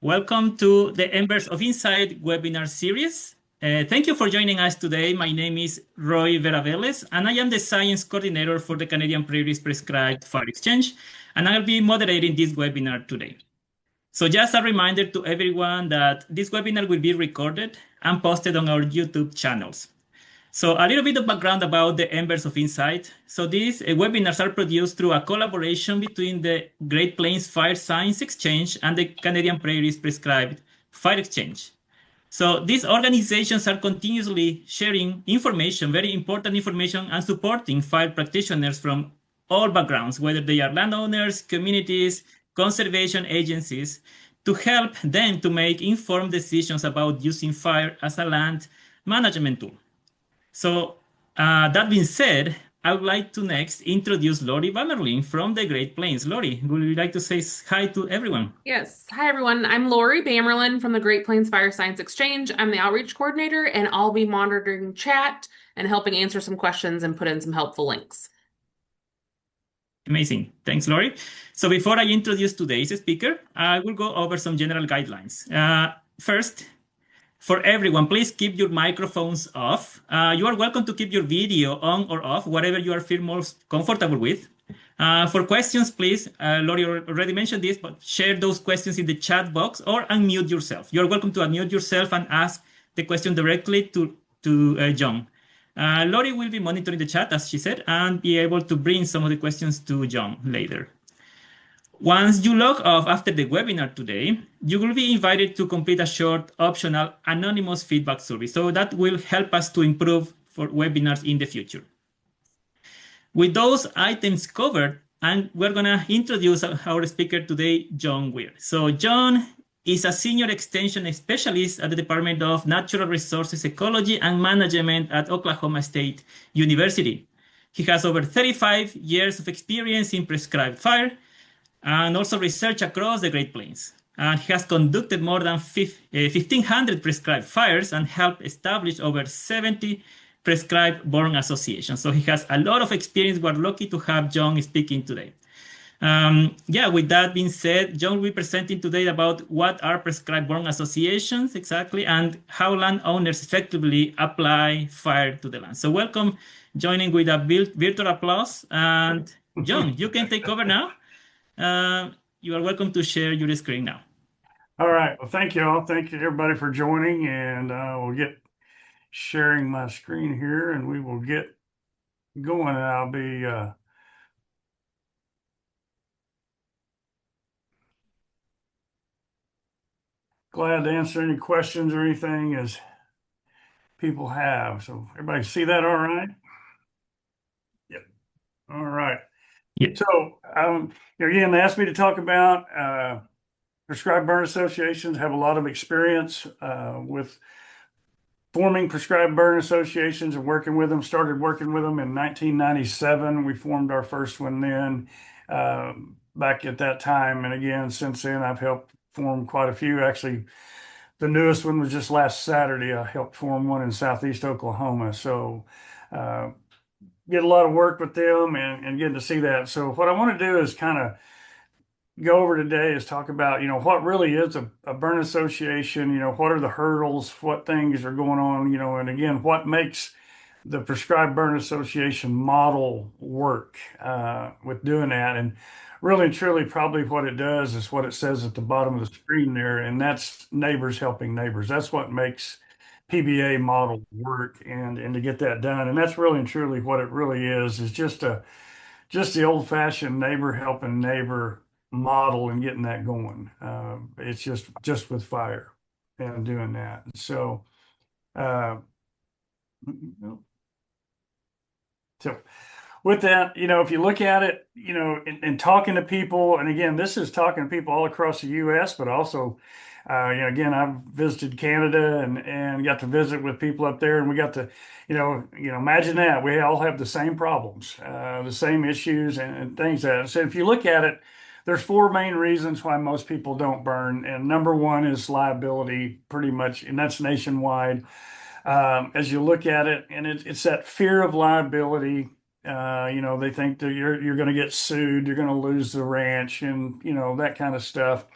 Welcome to the Embers of Insight webinar series. Thank you for joining us today. My name is Roy Veraveles, and I am the Science Coordinator for the Canadian Prairies Prescribed Fire Exchange, and I'll be moderating this webinar today. So just a reminder to everyone that this webinar will be recorded and posted on our YouTube channels. So a little bit of background about the Embers of Insight. So these webinars are produced through a collaboration between the Great Plains Fire Science Exchange and the Canadian Prairies Prescribed Fire Exchange. So these organizations are continuously sharing information, very important information, and supporting fire practitioners from all backgrounds, whether they are landowners, communities, conservation agencies, to help them to make informed decisions about using fire as a land management tool. So that being said, I would like to next introduce Lori Bamerlin from the Great Plains. Lori, would you like to say hi to everyone? Yes. Hi, everyone. I'm Lori Bamerlin from the Great Plains Fire Science Exchange. I'm the outreach coordinator, and I'll be monitoring chat and helping answer some questions and put in some helpful links. Amazing. Thanks, Lori. So before I introduce today's speaker, I will go over some general guidelines. First, for everyone, please keep your microphones off. You are welcome to keep your video on or off, whatever you are feel most comfortable with. For questions, please, Lori already mentioned this, but share those questions in the chat box or unmute yourself. You're welcome to unmute yourself and ask the question directly to John. Lori will be monitoring the chat, as she said, and be able to bring some of the questions to John later. Once you log off after the webinar today, you will be invited to complete a short optional anonymous feedback survey. So that will help us to improve for webinars in the future. With those items covered, and we're going to introduce our speaker today, John Weir. So John is a senior extension specialist at the Department of Natural Resources Ecology and Management at Oklahoma State University. He has over 35 years of experience in prescribed fire and also research across the Great Plains. And he has conducted more than 1,500 prescribed fires and helped establish over 70 prescribed burn associations. So he has a lot of experience. We're lucky to have John speaking today. With that being said, John will be presenting today about what are prescribed burn associations exactly and how landowners effectively apply fire to the land. So welcome, joining with a virtual applause. And John, you can take over now. You are welcome to share your screen now. All right. Well, thank you all. Thank you everybody for joining, and we'll get sharing my screen here, and we will get going. And I'll be glad to answer any questions or anything as people have. So everybody see that all right? Yep. All right. Yeah. So again, they asked me to talk about prescribed burn associations. Have a lot of experience with forming prescribed burn associations and working with them. Started working with them in 1997. We formed our first one then back at that time. And again, since then, I've helped form quite a few. Actually, the newest one was just last Saturday. I helped form one in Southeast Oklahoma. So get a lot of work with them and getting to see that. So what I want to do is kind of go over today is talk about, what really is a burn association, what are the hurdles, what things are going on, and again, what makes the prescribed burn association model work with doing that. And really and truly, probably what it does is what it says at the bottom of the screen there, and that's neighbors helping neighbors. That's what makes PBA model work and to get that done. And that's really and truly what it really is just the old-fashioned neighbor helping neighbor model and getting that going. It's just with fire and doing that. So, so with that, if you look at it, and talking to people, and again, this is talking to people all across the U.S., but also, again, I've visited Canada and got to visit with people up there, and we got to, imagine that we all have the same problems, the same issues and things that. So if you look at it, there's four main reasons why most people don't burn. And number one is liability, pretty much, and that's nationwide. As you look at it, and it's that fear of liability. They think that you're going to get sued, you're going to lose the ranch, and that kind of stuff.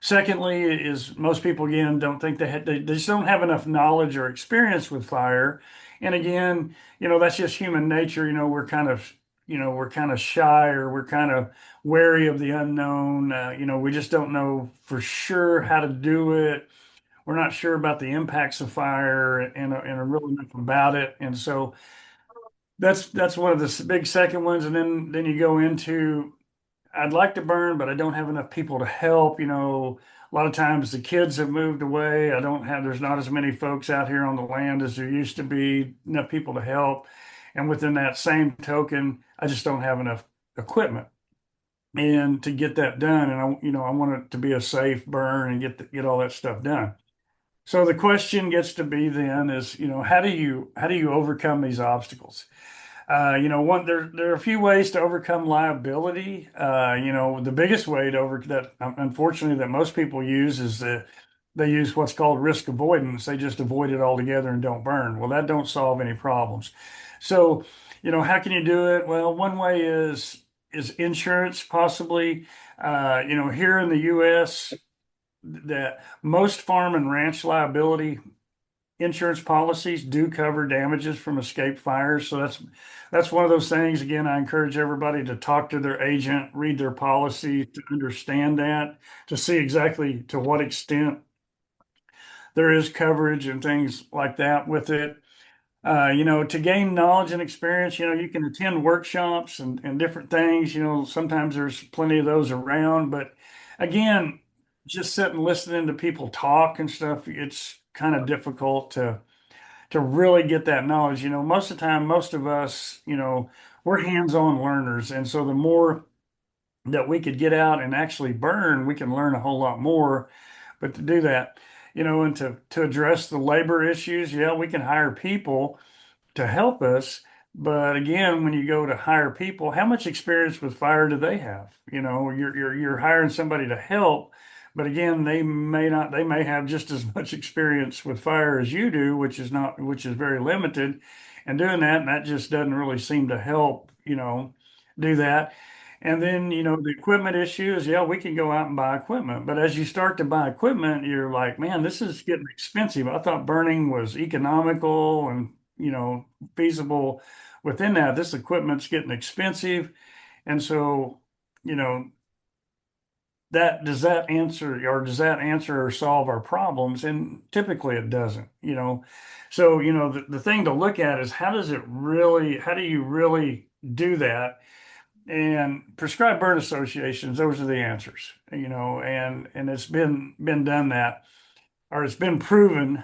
Secondly, is most people again don't think they just don't have enough knowledge or experience with fire. And again, that's just human nature. We're kind of shy, or we're kind of wary of the unknown. We just don't know for sure how to do it. We're not sure about the impacts of fire and really enough about it. And so that's one of the big second ones. And then you go into, I'd like to burn, but I don't have enough people to help. A lot of times the kids have moved away. There's not as many folks out here on the land as there used to be, enough people to help. And within that same token, I just don't have enough equipment and to get that done. And I want it to be a safe burn and get all that stuff done. So the question gets to be then is, how do you overcome these obstacles? There are a few ways to overcome liability. The biggest way to over that, unfortunately, that most people use is that they use what's called risk avoidance. They just avoid it altogether and don't burn. Well, that don't solve any problems. So, how can you do it? Well, one way is insurance, possibly. Here in the U.S., that most farm and ranch liability insurance policies do cover damages from escape fires. So that's one of those things. Again, I encourage everybody to talk to their agent, read their policy to understand that, to see exactly to what extent there is coverage and things like that with it. To gain knowledge and experience, you can attend workshops and different things. Sometimes there's plenty of those around, but again, just sitting listening to people talk and stuff, it's kind of difficult to really get that knowledge. Most of the time, most of us, we're hands-on learners, and so the more that we could get out and actually burn, we can learn a whole lot more. But to do that, and to address the labor issues, yeah, we can hire people to help us. But again, when you go to hire people, how much experience with fire do they have? You're hiring somebody to help, but again, they may have just as much experience with fire as you do, which is very limited. And doing that, and that just doesn't really seem to help, do that. And then, the equipment issue is, yeah, we can go out and buy equipment. But as you start to buy equipment, you're like, man, this is getting expensive. I thought burning was economical and, feasible within that. This equipment's getting expensive. And so, you know, does that answer or solve our problems? And typically it doesn't, So, the thing to look at is how do you really do that? And prescribed burn associations, those are the answers, and it's been done that, or it's been proven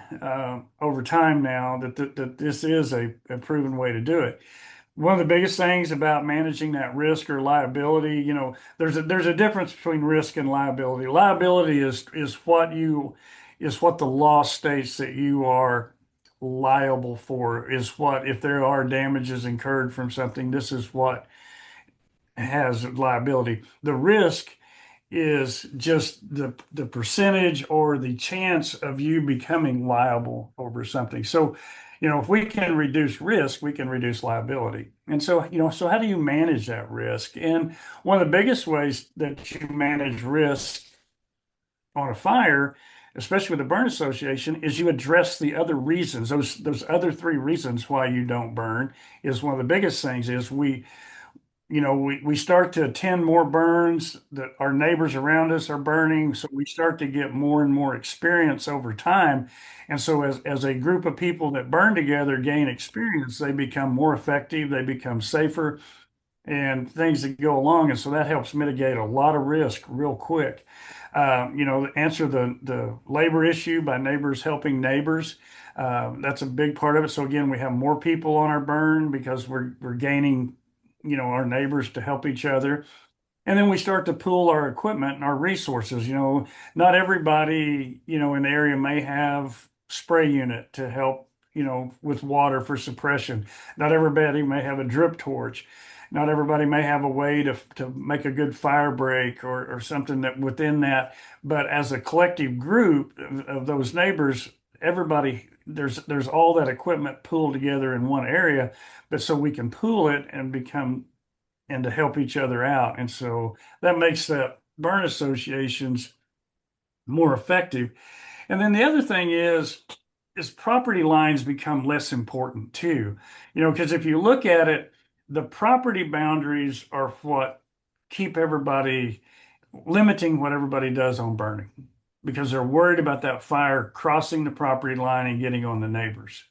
over time now that this is a proven way to do it. One of the biggest things about managing that risk or liability, there's a difference between risk and liability. Liability is what the law states that you are liable for, is what, if there are damages incurred from something, this is what has liability. The risk is just the percentage or the chance of you becoming liable over something. So, if we can reduce risk, we can reduce liability. And so, so how do you manage that risk? And one of the biggest ways that you manage risk on a fire, especially with a burn association, is you address the other reasons. Those other three reasons why you don't burn is one of the biggest things is we start to attend more burns that our neighbors around us are burning. So we start to get more and more experience over time. And so as a group of people that burn together gain experience, they become more effective, they become safer, and things that go along. And so that helps mitigate a lot of risk real quick. Answer the labor issue by neighbors helping neighbors. That's a big part of it. So again, we have more people on our burn because we're gaining our neighbors to help each other. And then we start to pool our equipment and our resources. Not everybody, in the area may have spray unit to help, with water for suppression. Not everybody may have a drip torch. Not everybody may have a way to make a good fire break or something that within that. But as a collective group of those neighbors, everybody, there's all that equipment pooled together in one area, but so we can pool it and to help each other out. And so that makes the burn associations more effective. And then the other thing is property lines become less important too. Because if you look at it, the property boundaries are what keep everybody limiting what everybody does on burning because they're worried about that fire crossing the property line and getting on the neighbors.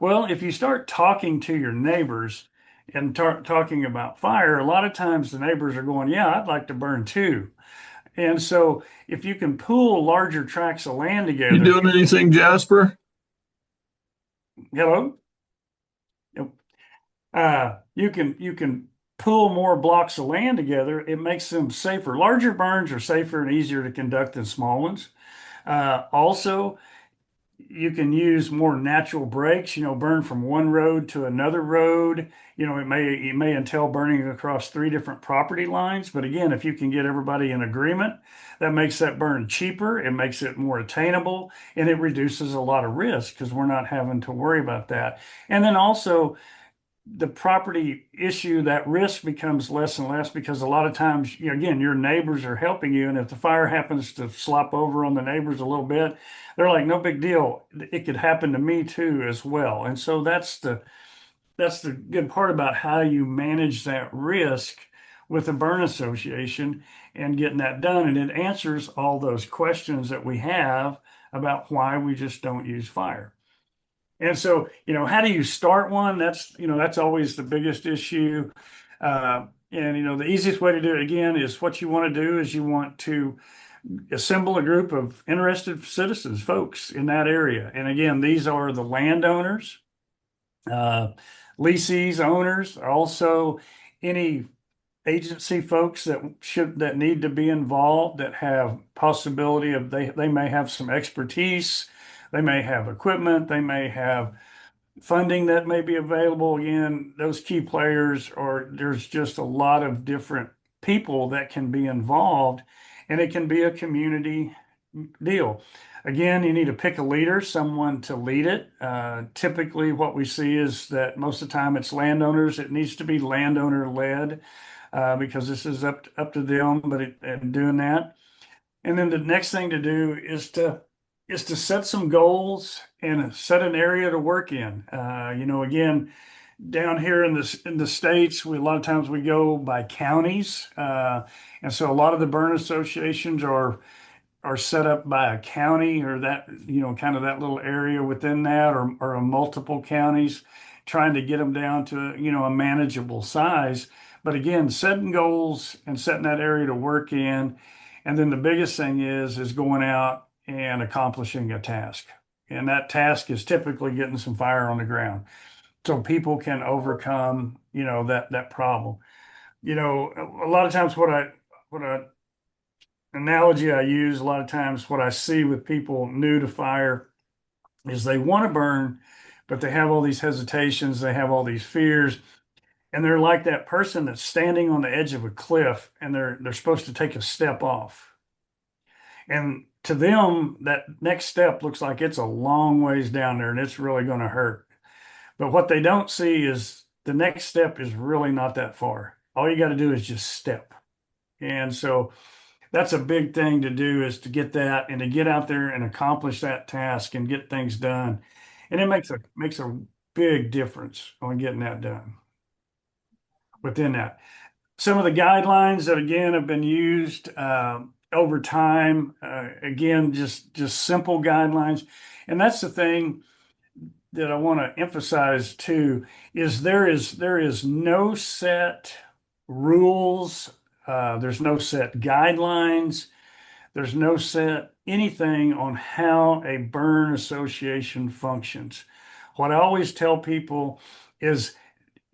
Well, if you start talking to your neighbors and talking about fire, a lot of times the neighbors are going, yeah, I'd like to burn too. And so if you can pool larger tracts of land You together, doing anything, Jasper? hello? Yep. You can pool more blocks of land together. It makes them safer. Larger burns are safer and easier to conduct than small ones. Also, you can use more natural breaks, burn from one road to another road. It may entail burning across three different property lines. But again, if you can get everybody in agreement, that makes that burn cheaper. It makes it more attainable and it reduces a lot of risk because we're not having to worry about that. And then also, the property issue, that risk becomes less and less because a lot of times, again, your neighbors are helping you. And if the fire happens to slop over on the neighbors a little bit, they're like, no big deal. It could happen to me too, as well. And so that's the good part about how you manage that risk with a burn association and getting that done. And it answers all those questions that we have about why we just don't use fire. And so, how do you start one? That's always the biggest issue. And the easiest way to do it again is what you want to do is you want to assemble a group of interested citizens, folks in that area. And again, these are the landowners, uh, leases, owners, also any agency folks that need to be involved that have possibility of they may have some expertise, they may have equipment, they may have funding that may be available. Again, those key players, or there's just a lot of different people that can be involved, and it can be a community deal. Again, you need to pick a leader, someone to lead it. Typically, what we see is that most of the time it's landowners. It needs to be landowner led because this is up to them. And doing that, and then the next thing to do is to set some goals and set an area to work in. Again, down here in the States, a lot of times we go by counties, and so a lot of the burn associations are set up by a county or that, kind of that little area within that, or a multiple counties, trying to get them down to, a manageable size. But again, setting goals and setting that area to work in. And then the biggest thing is going out and accomplishing a task. And that task is typically getting some fire on the ground so people can overcome, that problem. A lot of times what I analogy I use a lot of times, what I see with people new to fire is they want to burn, but they have all these hesitations, they have all these fears, and they're like that person that's standing on the edge of a cliff and they're supposed to take a step off. And to them, that next step looks like it's a long ways down there and it's really going to hurt. But what they don't see is the next step is really not that far. All you got to do is just step. And so that's a big thing to do, is to get that and to get out there and accomplish that task and get things done. And it makes a big difference on getting that done within that. Some of the guidelines that again have been used over time, again, just simple guidelines. And that's the thing that I want to emphasize too, is there is no set rules. There's no set guidelines. There's no set anything on how a burn association functions. What I always tell people is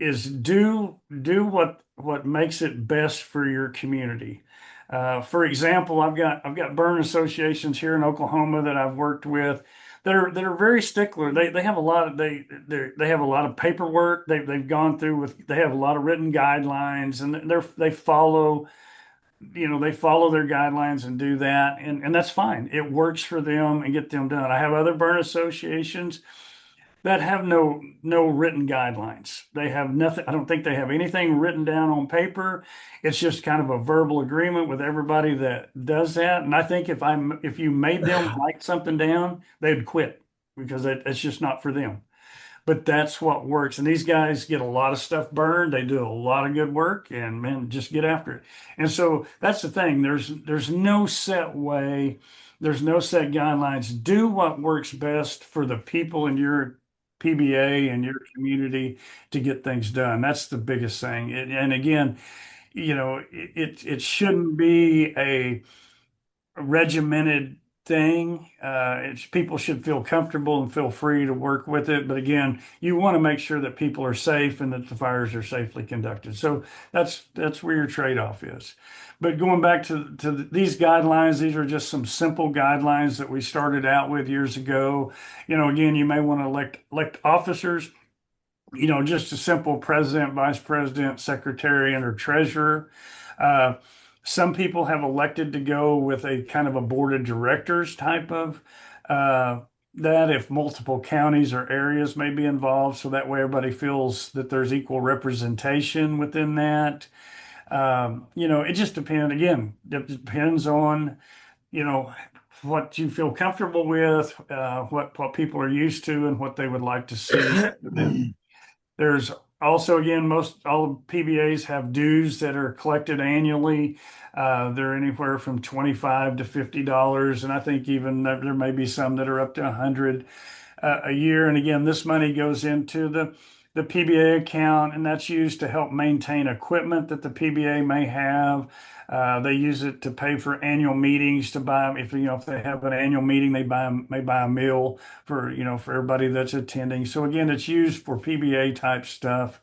do what makes it best for your community. For example, I've got burn associations here in Oklahoma that I've worked with that are very stickler. They have a lot of they have a lot of paperwork they've gone through with. They have a lot of written guidelines, and they follow their guidelines and do that, and that's fine. It works for them and get them done. I have other burn associations that have no written guidelines. They have nothing. I don't think they have anything written down on paper. It's just kind of a verbal agreement with everybody that does that. And I think if you made them write something down, they'd quit because it's just not for them. But that's what works. And these guys get a lot of stuff burned. They do a lot of good work, and man, just get after it. And so that's the thing. There's no set way. There's no set guidelines. Do what works best for the people in your PBA and your community to get things done. That's the biggest thing. And again, it shouldn't be a regimented thing. People should feel comfortable and feel free to work with it. But again, you want to make sure that people are safe and that the fires are safely conducted. So that's where your trade-off is. But going back to these guidelines, these are just some simple guidelines that we started out with years ago. Again, you may want to elect officers. Just a simple president, vice president, secretary, and or treasurer. Uh, some people have elected to go with a kind of a board of directors type of that if multiple counties or areas may be involved, so that way everybody feels that there's equal representation within that. It just depends. Again, it depends on, what you feel comfortable with, what people are used to, and what they would like to see. There's also, again, most all PBAs have dues that are collected annually. They're anywhere from $25 to $50, and I think even there may be some that are up to $100 a year. And again, this money goes into the PBA account, and that's used to help maintain equipment that the PBA may have. They use it to pay for annual meetings, to buy, if they have an annual meeting, may buy a meal for everybody that's attending. So again, it's used for PBA type stuff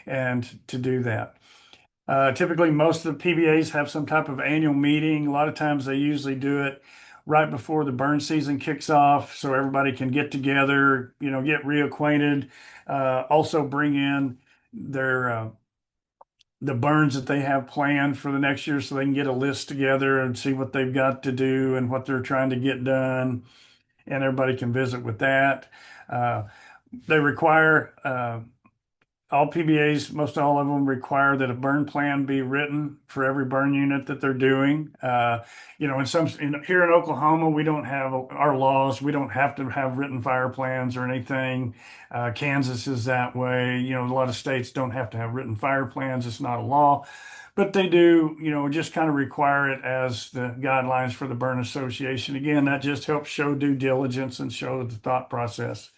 and to do that. Typically, most of the PBAs have some type of annual meeting. A lot of times they usually do it right before the burn season kicks off, so everybody can get together, get reacquainted, also bring in their the burns that they have planned for the next year so they can get a list together and see what they've got to do and what they're trying to get done, and everybody can visit with that. They require all PBAs, most all of them require that a burn plan be written for every burn unit that they're doing. Here in Oklahoma, we don't have our laws. We don't have to have written fire plans or anything. Kansas is that way. A lot of states don't have to have written fire plans. It's not a law, but they do, just kind of require it as the guidelines for the Burn Association. Again, that just helps show due diligence and show the thought process.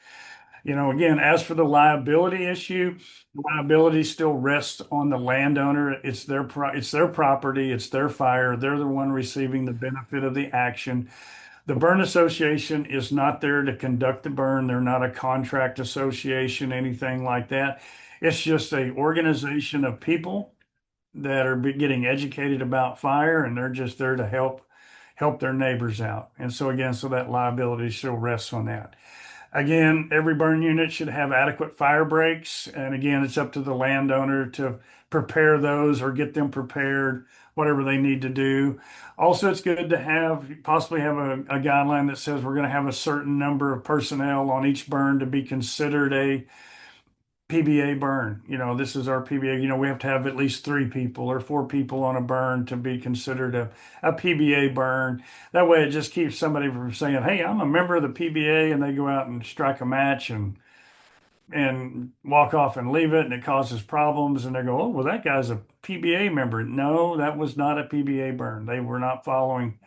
Again, as for the liability issue, liability still rests on the landowner. It's their property, it's their fire. They're the one receiving the benefit of the action. The Burn Association is not there to conduct the burn. They're not a contract association, anything like that. It's just a organization of people that are getting educated about fire, and they're just there to help their neighbors out. And so again, so that liability still rests on that. Again, every burn unit should have adequate fire breaks. And again, it's up to the landowner to prepare those or get them prepared, whatever they need to do. Also, it's good to possibly have a guideline that says we're going to have a certain number of personnel on each burn to be considered a PBA burn. This is our PBA. We have to have at least 3 people or 4 people on a burn to be considered a PBA burn. That way, it just keeps somebody from saying, "Hey, I'm a member of the PBA," and they go out and strike a match and walk off and leave it, and it causes problems. And they go, "Oh, well, that guy's a PBA member." No, that was not a PBA burn. They were not following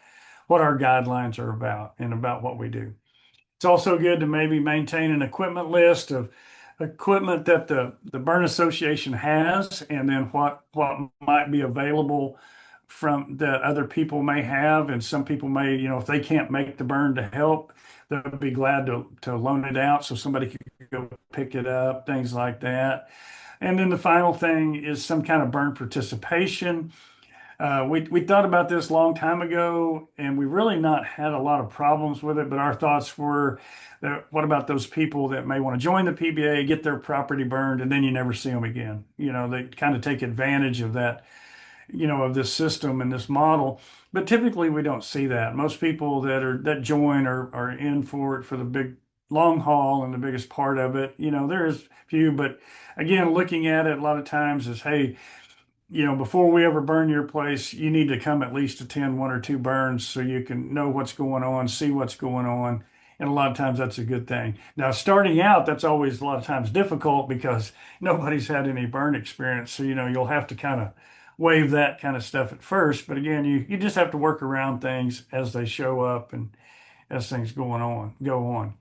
what our guidelines are about and about what we do. It's also good to maybe maintain an equipment list of equipment that the Burn Association has, and then what might be available from that other people may have. And some people may, if they can't make the burn to help, they'll be glad to loan it out so somebody can go pick it up, things like that. And then the final thing is some kind of burn participation. We thought about this a long time ago, and we really not had a lot of problems with it. But our thoughts were that what about those people that may want to join the PBA, get their property burned, and then you never see them again? They kind of take advantage of that, of this system and this model. But typically, we don't see that. Most people that join are in for it for the long haul and the biggest part of it. There's a few, but again, looking at it a lot of times is, hey, before we ever burn your place, you need to come at least attend one or two burns so you can know what's going on, see what's going on. And a lot of times that's a good thing. Now, starting out, that's always a lot of times difficult because nobody's had any burn experience. So, you'll have to kind of waive that kind of stuff at first. But again, you just have to work around things as they show up and as things go on.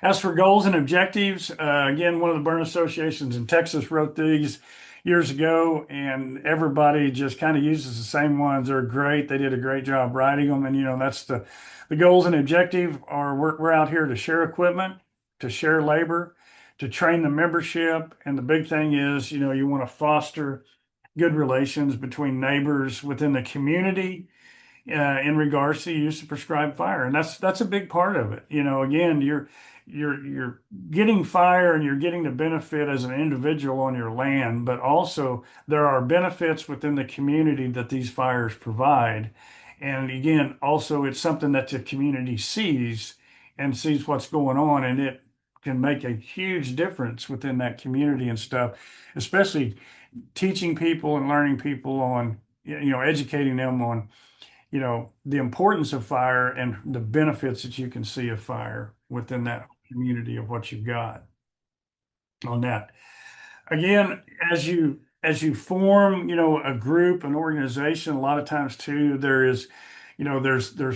As for goals and objectives, again, one of the burn associations in Texas wrote these years ago, and everybody just kind of uses the same ones. They're great. They did a great job writing them. And, that's the goals and objective are we're out here to share equipment, to share labor, to train the membership. And the big thing is, you want to foster good relations between neighbors within the community in regards to the use of prescribed fire, and that's a big part of it. Again, you're getting fire and you're getting the benefit as an individual on your land, but also there are benefits within the community that these fires provide. And again, also it's something that the community sees and sees what's going on, and it can make a huge difference within that community and stuff, especially teaching people and learning people on, educating them on, the importance of fire and the benefits that you can see of fire within that community of what you've got on that. Again, as you form, a group, an organization, a lot of times too, there's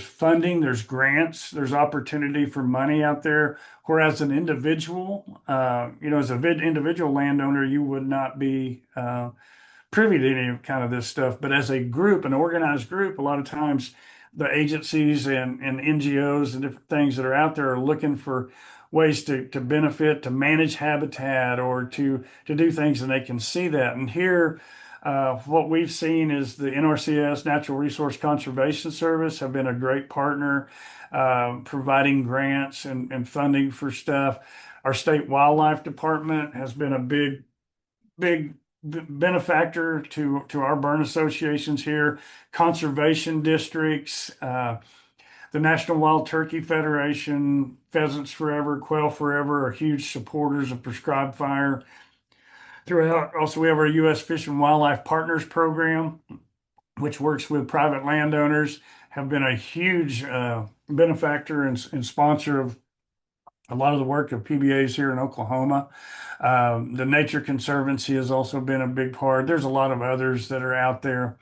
funding, there's grants, there's opportunity for money out there. Whereas an individual, as an individual landowner, you would not be privy to any kind of this stuff. But as a group, an organized group, a lot of times the agencies and NGOs and different things that are out there are looking for ways to benefit, to manage habitat, or to do things, and they can see that. And here, what we've seen is the NRCS, Natural Resource Conservation Service, have been a great partner, providing grants and funding for stuff. Our state wildlife department has been a big benefactor to our burn associations here, conservation districts, the National Wild Turkey Federation, Pheasants Forever, Quail Forever are huge supporters of prescribed fire. Throughout, also we have our U.S. Fish and Wildlife Partners Program, which works with private landowners, have been a huge benefactor and sponsor of a lot of the work of PBAs here in Oklahoma. The Nature Conservancy has also been a big part. There's a lot of others that are out there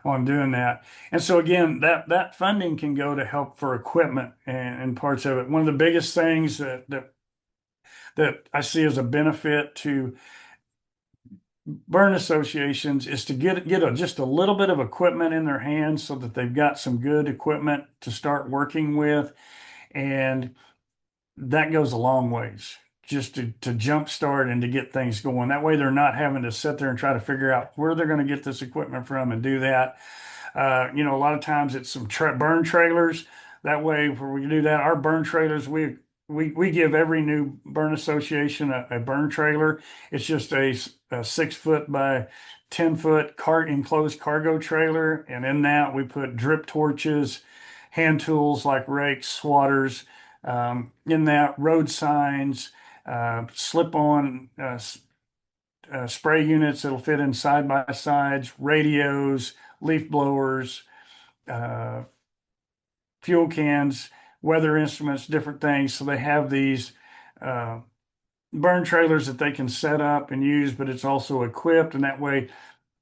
on doing that. And so again, that funding can go to help for equipment and parts of it. One of the biggest things that I see as a benefit to burn associations is to get just a little bit of equipment in their hands so that they've got some good equipment to start working with. And that goes a long ways just to jumpstart and to get things going. That way they're not having to sit there and try to figure out where they're going to get this equipment from and do that. A lot of times it's some burn trailers. That way, when we do that, our burn trailers, we give every new burn association a burn trailer. It's just a 6-foot by 10-foot enclosed cargo trailer. And in that, we put drip torches, hand tools like rakes, swatters, in that, road signs, slip-on spray units that'll fit in side-by-sides, radios, leaf blowers, fuel cans, weather instruments, different things. So they have these burn trailers that they can set up and use, but it's also equipped, and that way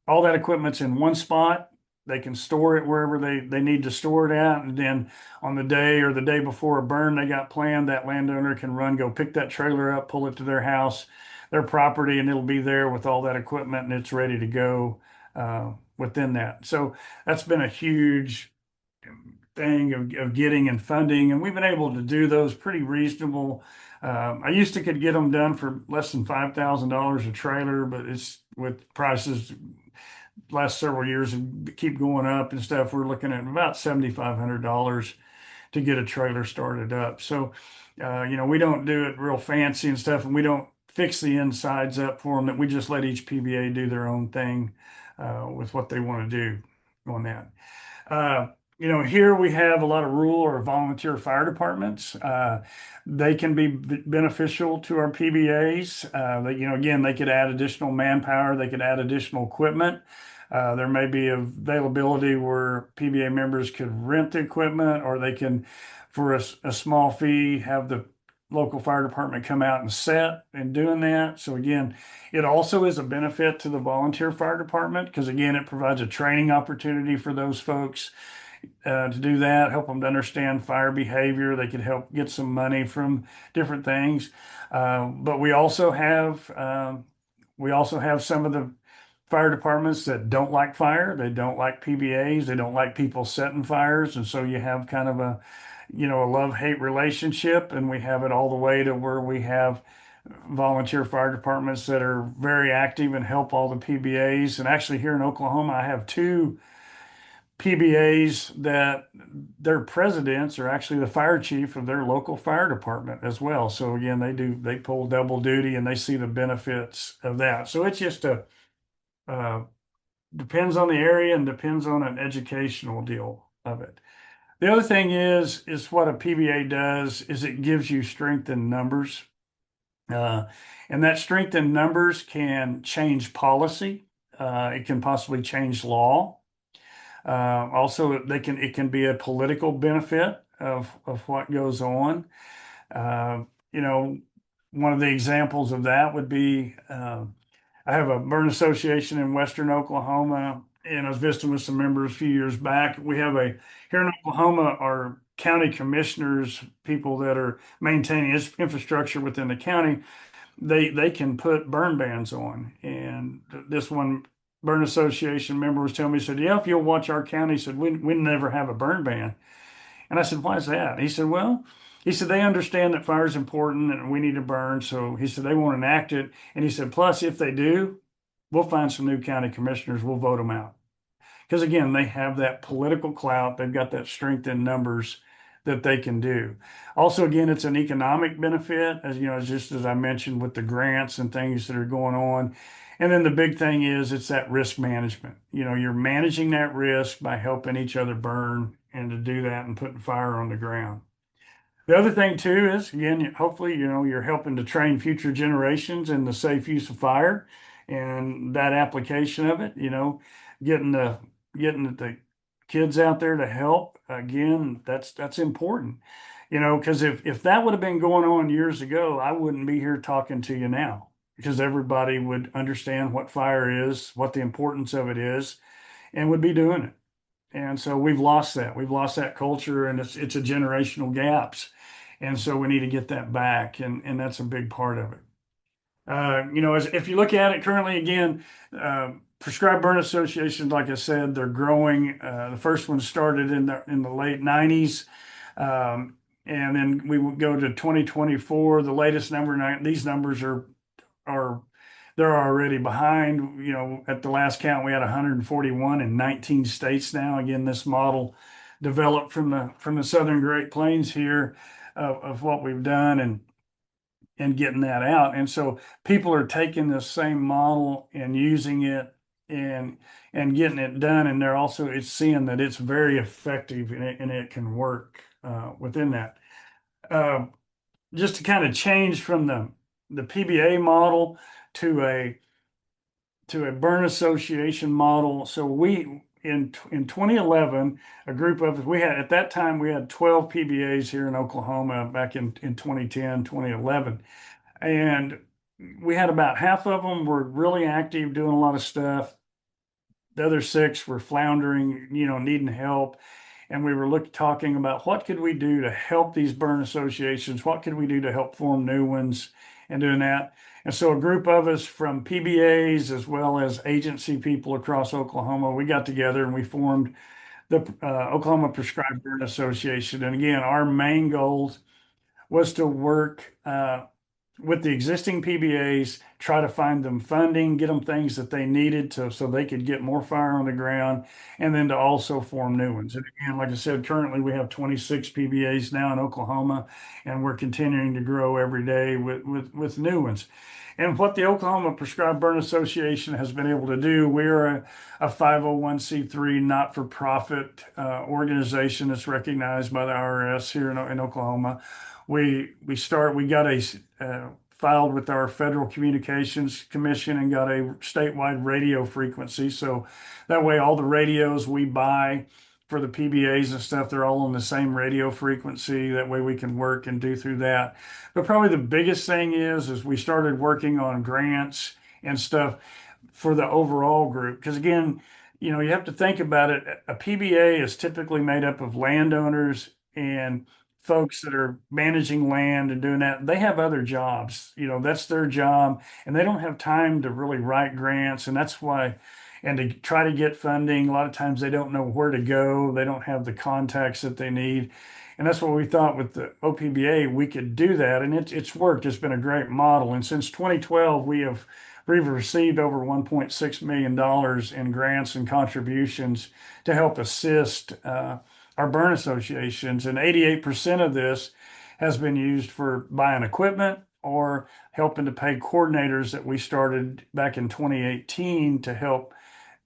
all that equipment's in one spot. They can store it wherever they need to store it at. And then on the day or the day before a burn they got planned, that landowner can go pick that trailer up, pull it to their house, their property, and it'll be there with all that equipment and it's ready to go within that. So that's been a huge thing of getting and funding. And we've been able to do those pretty reasonable. I used to could get them done for less than $5,000 a trailer, but it's with prices last several years and keep going up and stuff. We're looking at about $7,500 to get a trailer started up. So, we don't do it real fancy and stuff, and we don't fix the insides up for them. That we just let each PBA do their own thing with what they want to do on that. here we have a lot of rural or volunteer fire departments. They can be beneficial to our PBAs. Again, they could add additional manpower, they could add additional equipment. There may be availability where PBA members could rent the equipment, or they can, for a small fee, have the local fire department come out and set and doing that. So again, it also is a benefit to the volunteer fire department because again, it provides a training opportunity for those folks to do that, help them to understand fire behavior. They could help get some money from different things. But we also have some of the fire departments that don't like fire. They don't like PBAs. They don't like people setting fires. And so you have kind of a love-hate relationship. And we have it all the way to where we have volunteer fire departments that are very active and help all the PBAs. And actually here in Oklahoma, I have two PBAs that their presidents are actually the fire chief of their local fire department as well. So again, they pull double duty and they see the benefits of that. So it's just depends on the area and depends on an educational deal of it. The other thing is what a PBA does is it gives you strength in numbers. And that strength in numbers can change policy. It can possibly change law. Also, it can be a political benefit of what goes on. One of the examples of that would be I have a burn association in Western Oklahoma, and I was visiting with some members a few years back. We have here in Oklahoma, our county commissioners, people that are maintaining infrastructure within the county, they can put burn bans on. And this one burn association member was telling me, he said, yeah, if you'll watch our county, he said, we never have a burn ban. And I said, why is that? He said, well, they understand that fire is important and we need to burn. So he said, they won't enact it. And he said, plus, if they do, we'll find some new county commissioners, we'll vote them out. Because again, they have that political clout, they've got that strength in numbers that they can do. Also, again, it's an economic benefit, as just as I mentioned with the grants and things that are going on. And then the big thing is it's that risk management. You're managing that risk by helping each other burn and to do that and putting fire on the ground. The other thing too is, again, hopefully, you're helping to train future generations in the safe use of fire and that application of it, getting the kids out there to help. Again, that's important, because if that would have been going on years ago, I wouldn't be here talking to you now because everybody would understand what fire is, what the importance of it is, and would be doing it. And so we've lost that. We've lost that culture, and it's a generational gaps. And so we need to get that back, and that's a big part of it. If you look at it currently, again, prescribed burn associations, like I said, they're growing. The first one started in the late 90s. And then we would go to 2024. The latest number, these numbers are they're already behind. At the last count, we had 141 in 19 states now. Again, this model developed from the Southern Great Plains here of what we've done and getting that out. And so people are taking this same model and using it and getting it done. And it's seeing that it's very effective and it can work within that. Just to kind of change from the PBA model to a burn association model. So in 2011, a group of us, at that time we had 12 PBAs here in Oklahoma back in 2010, 2011. And we had about half of them were really active, doing a lot of stuff. The other 6 were floundering, needing help. And we were talking about what could we do to help these burn associations? What could we do to help form new ones and doing that? And so a group of us from PBAs as well as agency people across Oklahoma, we got together and we formed the Oklahoma Prescribed Burn Association. And again, our main goal was to work with the existing PBAs, try to find them funding, get them things that they needed so they could get more fire on the ground, and then to also form new ones. And again, like I said, currently we have 26 PBAs now in Oklahoma, and we're continuing to grow every day with new ones. And what the Oklahoma Prescribed Burn Association has been able to do, we're a 501c3 not-for-profit organization that's recognized by the IRS here in Oklahoma. We got filed with our Federal Communications Commission and got a statewide radio frequency. So that way, all the radios we buy for the PBAs and stuff, they're all on the same radio frequency. That way we can work and do through that. But probably the biggest thing is we started working on grants and stuff for the overall group. Because again, you have to think about it. A PBA is typically made up of landowners and folks that are managing land and doing that. They have other jobs, that's their job, and they don't have time to really write grants. And that's why, and to try to get funding, a lot of times they don't know where to go. They don't have the contacts that they need. And that's what we thought with the OPBA, we could do that. And it's worked. It's been a great model. And since 2012, we've received over $1.6 million in grants and contributions to help assist our burn associations. And 88% of this has been used for buying equipment or helping to pay coordinators that we started back in 2018 to help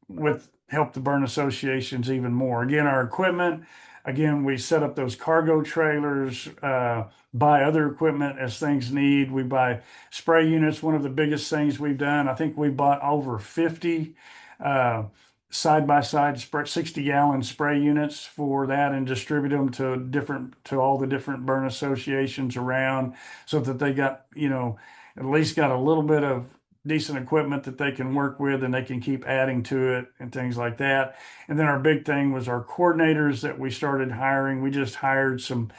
the burn associations even more. Again, our equipment, we set up those cargo trailers, buy other equipment as things need. We buy spray units. One of the biggest things we've done, I think we bought over 50 side-by-side 60-gallon spray units for that and distribute them to all the different burn associations around, so that they got, at least got a little bit of decent equipment that they can work with, and they can keep adding to it and things like that. And then our big thing was our coordinators that we started hiring. We just hired some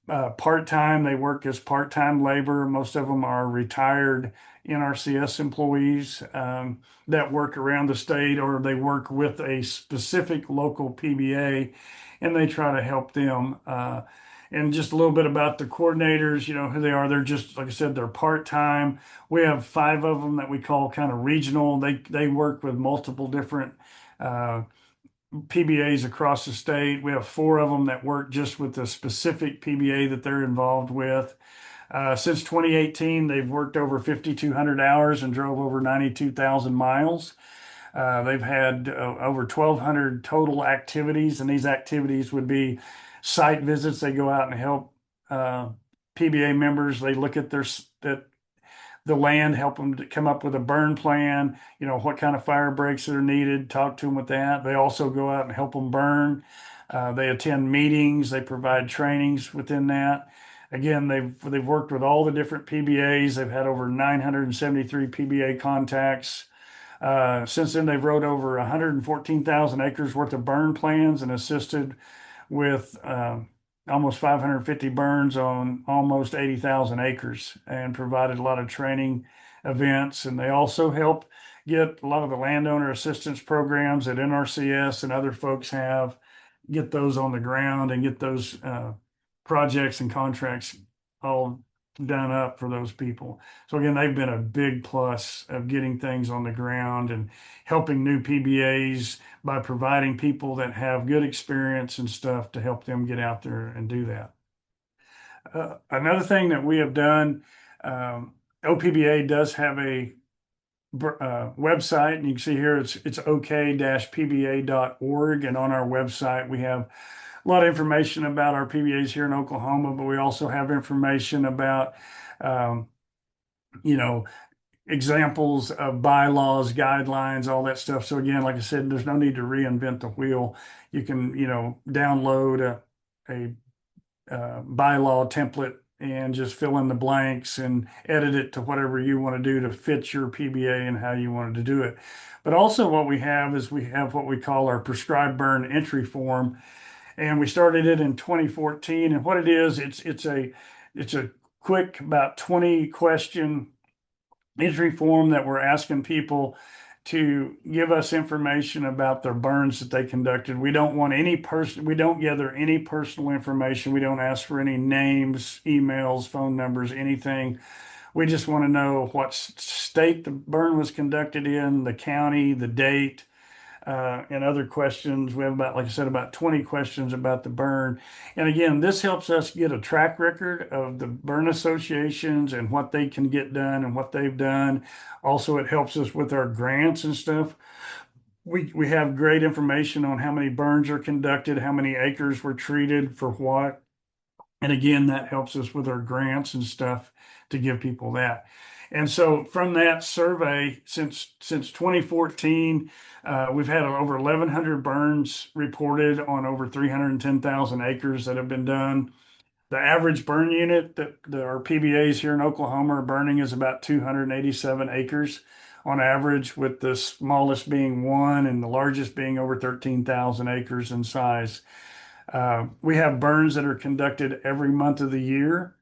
part-time. They work as part-time labor. Most of them are retired NRCS employees that work around the state, or they work with a specific local PBA, and they try to help them. And just a little bit about the coordinators, who they are. They're just, like I said, they're part-time. We have 5 of them that we call kind of regional. They work with multiple different PBAs across the state. We have 4 of them that work just with the specific PBA that they're involved with. Since 2018, they've worked over 5,200 hours and drove over 92,000 miles. They've had over 1,200 total activities, and these activities would be site visits. They go out and help PBA members. They look at the land, help them to come up with a burn plan, what kind of fire breaks that are needed, talk to them with that. They also go out and help them burn. They attend meetings. They provide trainings within that. Again, they've worked with all the different PBAs. They've had over 973 PBA contacts. Since then, they've wrote over 114,000 acres worth of burn plans and assisted with almost 550 burns on almost 80,000 acres, and provided a lot of training events. And they also help get a lot of the landowner assistance programs that NRCS and other folks have, get those on the ground and get those projects and contracts all done up for those people. So again, they've been a big plus of getting things on the ground and helping new PBAs by providing people that have good experience and stuff to help them get out there and do that. Another thing that we have done, OPBA does have a website, and you can see here it's ok-pba.org, and on our website we have a lot of information about our PBAs here in Oklahoma, but we also have information about, examples of bylaws, guidelines, all that stuff. So again, like I said, there's no need to reinvent the wheel. You can, download a bylaw template and just fill in the blanks and edit it to whatever you want to do to fit your PBA and how you wanted to do it. But also what we have is we have what we call our prescribed burn entry form. And we started it in 2014. And what it is, it's a quick, about 20 question entry form that we're asking people to give us information about their burns that they conducted. We don't gather any personal information. We don't ask for any names, emails, phone numbers, anything. We just want to know what state the burn was conducted in, the county, the date, and other questions. We have about, like I said, about 20 questions about the burn. And again, this helps us get a track record of the burn associations and what they can get done and what they've done. Also, it helps us with our grants and stuff. We have great information on how many burns are conducted, how many acres were treated for what. And again, that helps us with our grants and stuff to give people that. And so from that survey, since 2014, we've had over 1,100 burns reported on over 310,000 acres that have been done. The average burn unit that our PBAs here in Oklahoma are burning is about 287 acres on average, with the smallest being 1 and the largest being over 13,000 acres in size. We have burns that are conducted every month of the year,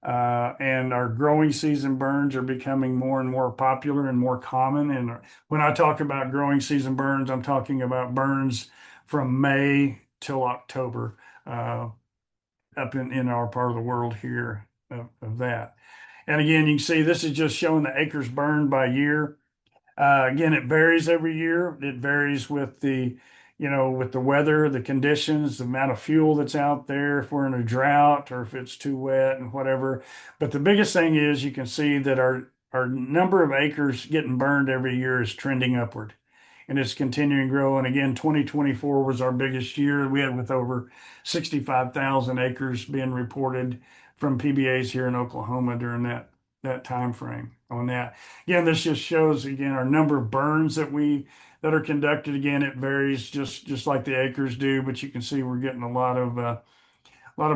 and our growing season burns are becoming more and more popular and more common. And when I talk about growing season burns, I'm talking about burns from May till October, up in our part of the world here of that. And again, you can see this is just showing the acres burned by year. Again, it varies every year. It varies with with the weather, the conditions, the amount of fuel that's out there, if we're in a drought or if it's too wet and whatever. But the biggest thing is you can see that our number of acres getting burned every year is trending upward, and it's continuing to grow. And again, 2024 was our biggest year. We had with over 65,000 acres being reported from PBAs here in Oklahoma during that time frame on that. Again, this just shows again our number of burns that are conducted. Again, it varies just like the acres do, but you can see we're getting a lot of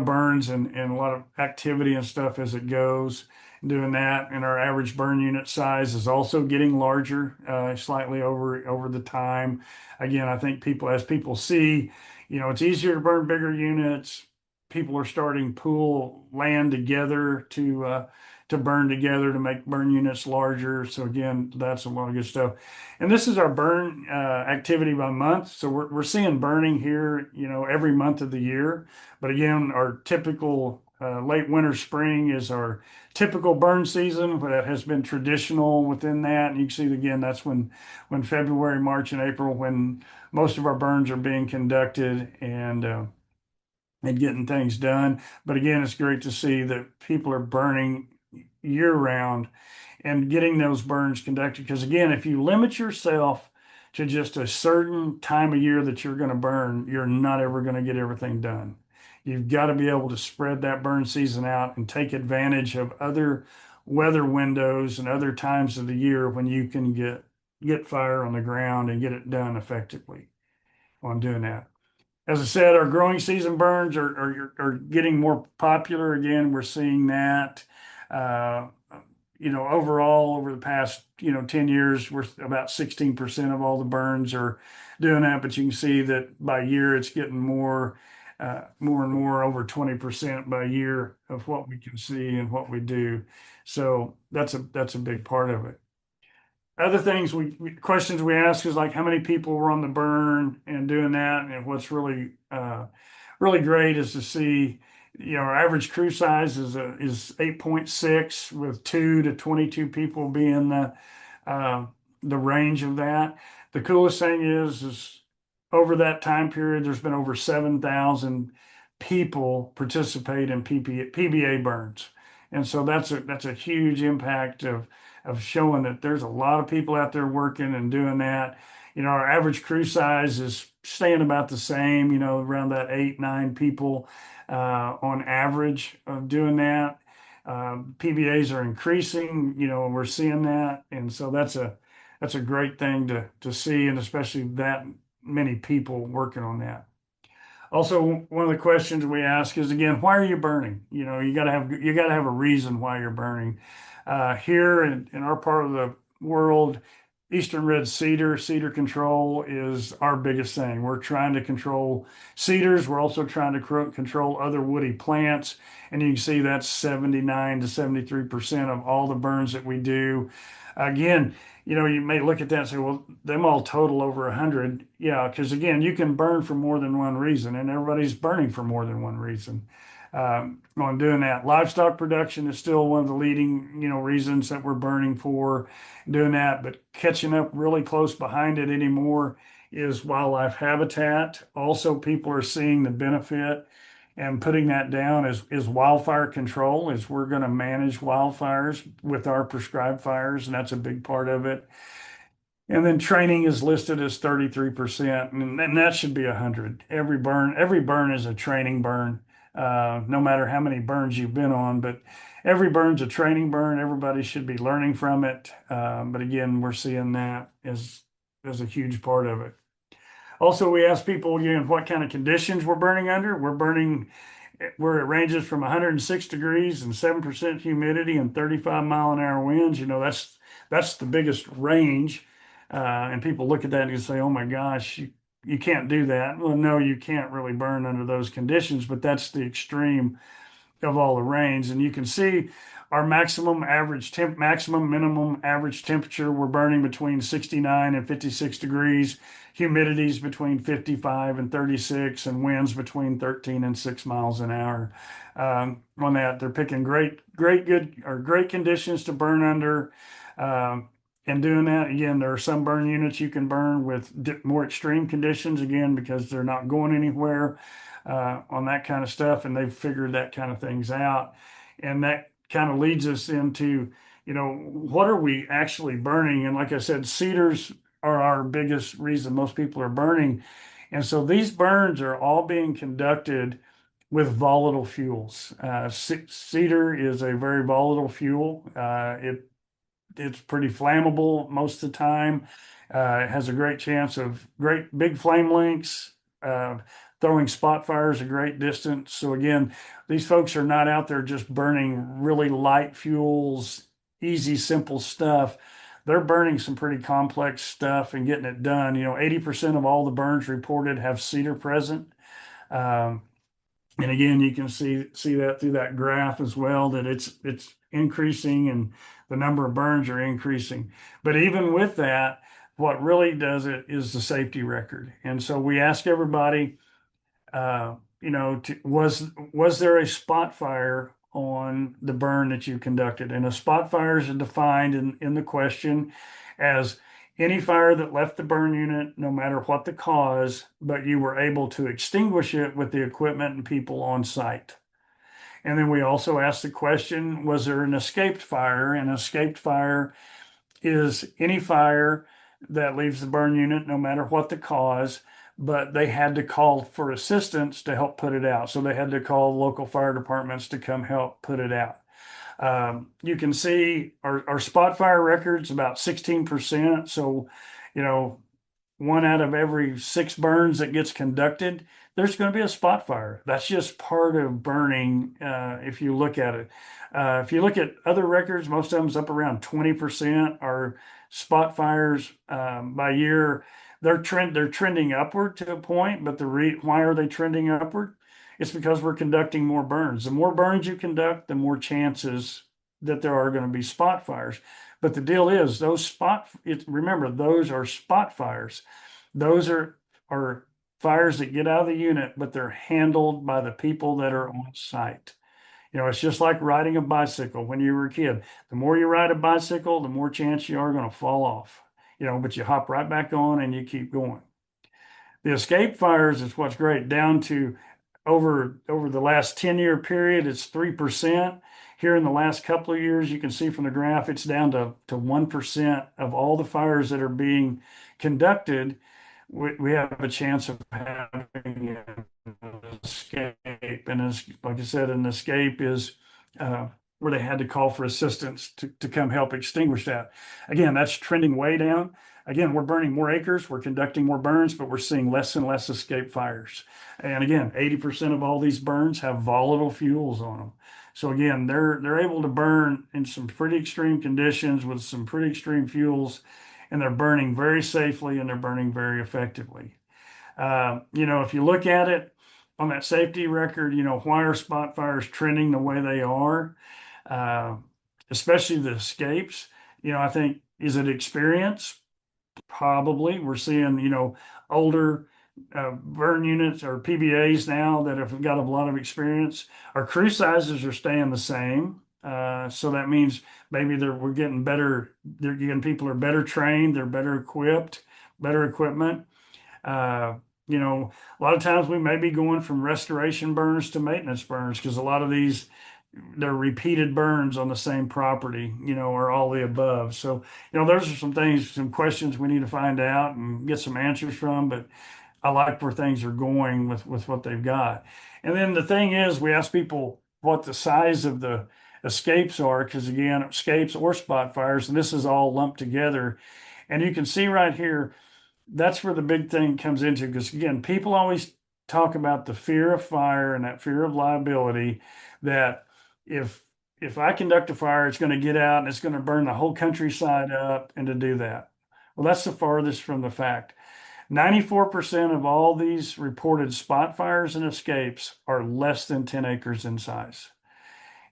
burns and a lot of activity and stuff as it goes, doing that. And our average burn unit size is also getting larger, slightly over the time. Again, I think as people see, it's easier to burn bigger units. People are starting pool land together to burn together to make burn units larger. So again, that's a lot of good stuff. And this is our burn activity by month. So we're seeing burning here, every month of the year. But again, our typical late winter, spring is our typical burn season, but that has been traditional within that. And you can see again, that's when February, March, and April, when most of our burns are being conducted and getting things done. But again, it's great to see that people are burning year round and getting those burns conducted. Because again, if you limit yourself to just a certain time of year that you're going to burn, you're not ever going to get everything done. You've got to be able to spread that burn season out and take advantage of other weather windows and other times of the year when you can get fire on the ground and get it done effectively on doing that. As I said, our growing season burns are getting more popular. Again, we're seeing that. Overall over the past 10 years, we're about 16% of all the burns are doing that. But you can see that by year, it's getting more and more, over 20% by year of what we can see and what we do. So that's a big part of it. Other things questions we ask is like how many people were on the burn and doing that. And what's really great is to see, our average crew size is 8.6, with 2 to 22 people being the range of that. The coolest thing is over that time period, there's been over 7,000 people participate in PBA burns. And so that's a huge impact of showing that there's a lot of people out there working and doing that. Our average crew size is staying about the same, around that 8-9 people on average of doing that. PBAs are increasing, we're seeing that. And so that's a great thing to see, and especially that many people working on that. Also, one of the questions we ask is again, why are you burning? You got to have a reason why you're burning. Here in our part of the world, Eastern red cedar control is our biggest thing. We're trying to control cedars. We're also trying to control other woody plants. And you can see that's 79 to 73% of all the burns that we do. Again, you may look at that and say, well, them all total over 100. Yeah, because again, you can burn for more than one reason, and everybody's burning for more than one reason. on doing that. Livestock production is still one of the leading, reasons that we're burning for doing that, but catching up really close behind it anymore is wildlife habitat. Also, people are seeing the benefit and putting that down is wildfire control, is we're going to manage wildfires with our prescribed fires, and that's a big part of it. And then training is listed as 33%, and that should be 100. Every burn is a training burn, no matter how many burns you've been on, but every burn's a training burn. Everybody should be learning from it. But again, we're seeing that as a huge part of it. Also, we ask people again what kind of conditions we're burning under. We're burning where it ranges from 106 degrees and 7% humidity and 35-mile-an-hour winds. That's the biggest range. And people look at that and say, oh my gosh, you can't do that. Well, no, you can't really burn under those conditions, but that's the extreme of all the range. And you can see our maximum minimum average temperature, we're burning between 69 and 56 degrees, humidities between 55 and 36, and winds between 13 and 6 miles an hour. On that, they're picking great conditions to burn under. And doing that, again, there are some burn units you can burn with more extreme conditions, again, because they're not going anywhere on that kind of stuff, and they've figured that kind of things out. And that kind of leads us into, what are we actually burning? And like I said, cedars are our biggest reason most people are burning. And so these burns are all being conducted with volatile fuels. Cedar is a very volatile fuel. It's pretty flammable most of the time. It has a great chance of great big flame lengths, throwing spot fires a great distance. So again, these folks are not out there just burning really light fuels, easy, simple stuff. They're burning some pretty complex stuff and getting it done. 80% of all the burns reported have cedar present. And again, you can see that through that graph as well, that it's increasing and the number of burns are increasing. But even with that, what really does it is the safety record. And so we ask everybody, was there a spot fire on the burn that you conducted? And a spot fire is defined in the question as any fire that left the burn unit, no matter what the cause, but you were able to extinguish it with the equipment and people on site. And then we also asked the question, was there an escaped fire? An escaped fire is any fire that leaves the burn unit, no matter what the cause, but they had to call for assistance to help put it out. So they had to call local fire departments to come help put it out. You can see our spot fire record's about 16%. So, 1 out of every 6 burns that gets conducted, there's going to be a spot fire. That's just part of burning, if you look at it. If you look at other records, most of them's up around 20% are spot fires by year. They're trending upward to a point, but why are they trending upward? It's because we're conducting more burns. The more burns you conduct, the more chances that there are going to be spot fires. But the deal is, remember, those are spot fires. Those are fires that get out of the unit, but they're handled by the people that are on site. It's just like riding a bicycle when you were a kid. The more you ride a bicycle, the more chance you are going to fall off. But you hop right back on and you keep going. The escape fires is what's great. Down to over the last 10-year period, it's 3%. Here in the last couple of years, you can see from the graph, it's down to 1% of all the fires that are being conducted. We have a chance of having an escape. And like I said, an escape is where they had to call for assistance to come help extinguish that. Again, that's trending way down. Again, we're burning more acres, we're conducting more burns, but we're seeing less and less escape fires. And again, 80% of all these burns have volatile fuels on them. So again, they're able to burn in some pretty extreme conditions with some pretty extreme fuels, and they're burning very safely and they're burning very effectively. If you look at it on that safety record, why are spot fires trending the way they are? Especially the escapes. I think, is it experience? Probably. We're seeing, older burn units or PBAs now that have got a lot of experience. Our crew sizes are staying the same. So that means maybe we're getting better. They're getting people are better trained. They're better equipped, better equipment. Uh, a lot of times we may be going from restoration burns to maintenance burns because a lot of these they're repeated burns on the same property, or all the above. So, those are some things, some questions we need to find out and get some answers from. But I like where things are going with what they've got. And then the thing is, we ask people what the size of the escapes are, because again, escapes or spot fires, and this is all lumped together. And you can see right here, that's where the big thing comes into, because again, people always talk about the fear of fire and that fear of liability, that if I conduct a fire, it's going to get out and it's going to burn the whole countryside up, and to do that. Well, that's the farthest from the fact. 94% of all these reported spot fires and escapes are less than 10 acres in size.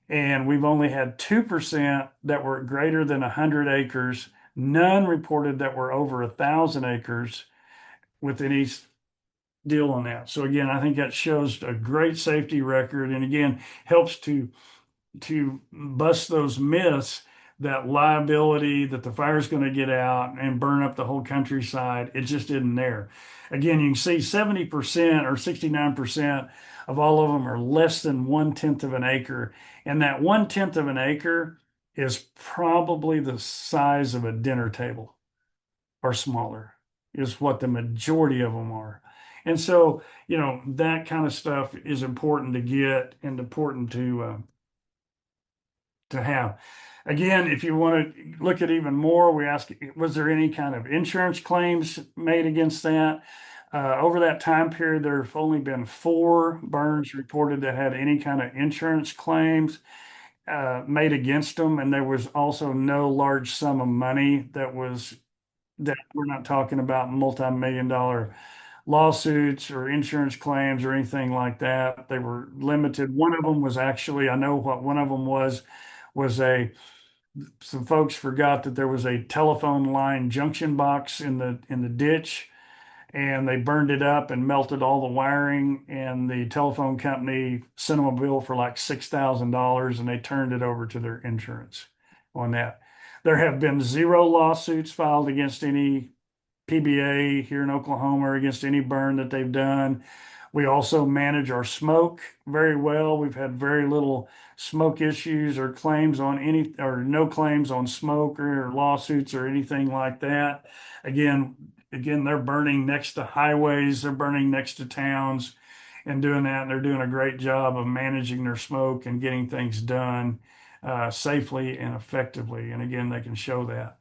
And we've only had 2% that were greater than 100 acres. None reported that were over 1,000 acres with any deal on that. So again, I think that shows a great safety record, and again, helps to bust those myths that liability, that the fire's going to get out and burn up the whole countryside. It just isn't there. Again, you can see 70% or 69% of all of them are less than 1/10 of an acre. And that 1/10 of an acre is probably the size of a dinner table or smaller, is what the majority of them are. And so, that kind of stuff is important to get and important to have. Again, if you want to look at even more, we ask, was there any kind of insurance claims made against that? Over that time period, there have only been 4 burns reported that had any kind of insurance claims made against them, and there was also no large sum of money that we're not talking about multi-million-dollar lawsuits or insurance claims or anything like that. They were limited. One of them was actually, I know what one of them was some folks forgot that there was a telephone line junction box in the ditch, and they burned it up and melted all the wiring, and the telephone company sent them a bill for like $6,000, and they turned it over to their insurance on that. There have been 0 lawsuits filed against any PBA here in Oklahoma or against any burn that they've done. We also manage our smoke very well. We've had very little smoke issues or claims on or no claims on smoke or lawsuits or anything like that. Again, they're burning next to highways, they're burning next to towns and doing that. And they're doing a great job of managing their smoke and getting things done safely and effectively. And again, they can show that.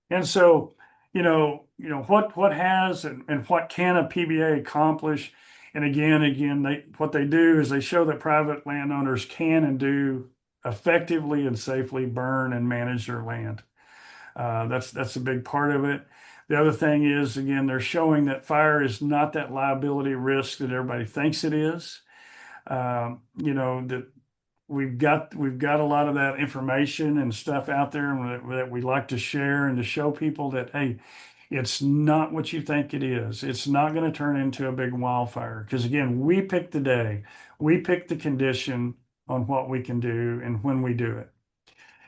And so, what has and what can a PBA accomplish? And again, what they do is they show that private landowners can and do effectively and safely burn and manage their land. That's a big part of it. The other thing is, again, they're showing that fire is not that liability risk that everybody thinks it is. That we've got a lot of that information and stuff out there that we like to share and to show people that, hey, it's not what you think it is. It's not going to turn into a big wildfire, because again, we pick the day, we pick the condition on what we can do and when we do it.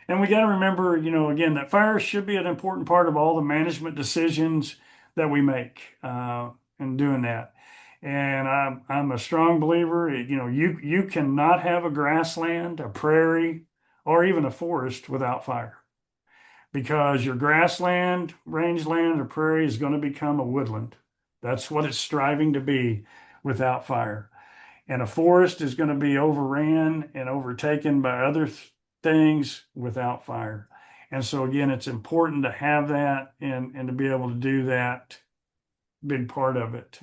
And we got to remember, again, that fire should be an important part of all the management decisions that we make in doing that. And I'm a strong believer, you cannot have a grassland, a prairie, or even a forest without fire, because your grassland, rangeland, or prairie is going to become a woodland. That's what it's striving to be without fire. And a forest is going to be overran and overtaken by other things without fire. And so again, it's important to have that and to be able to do that big part of it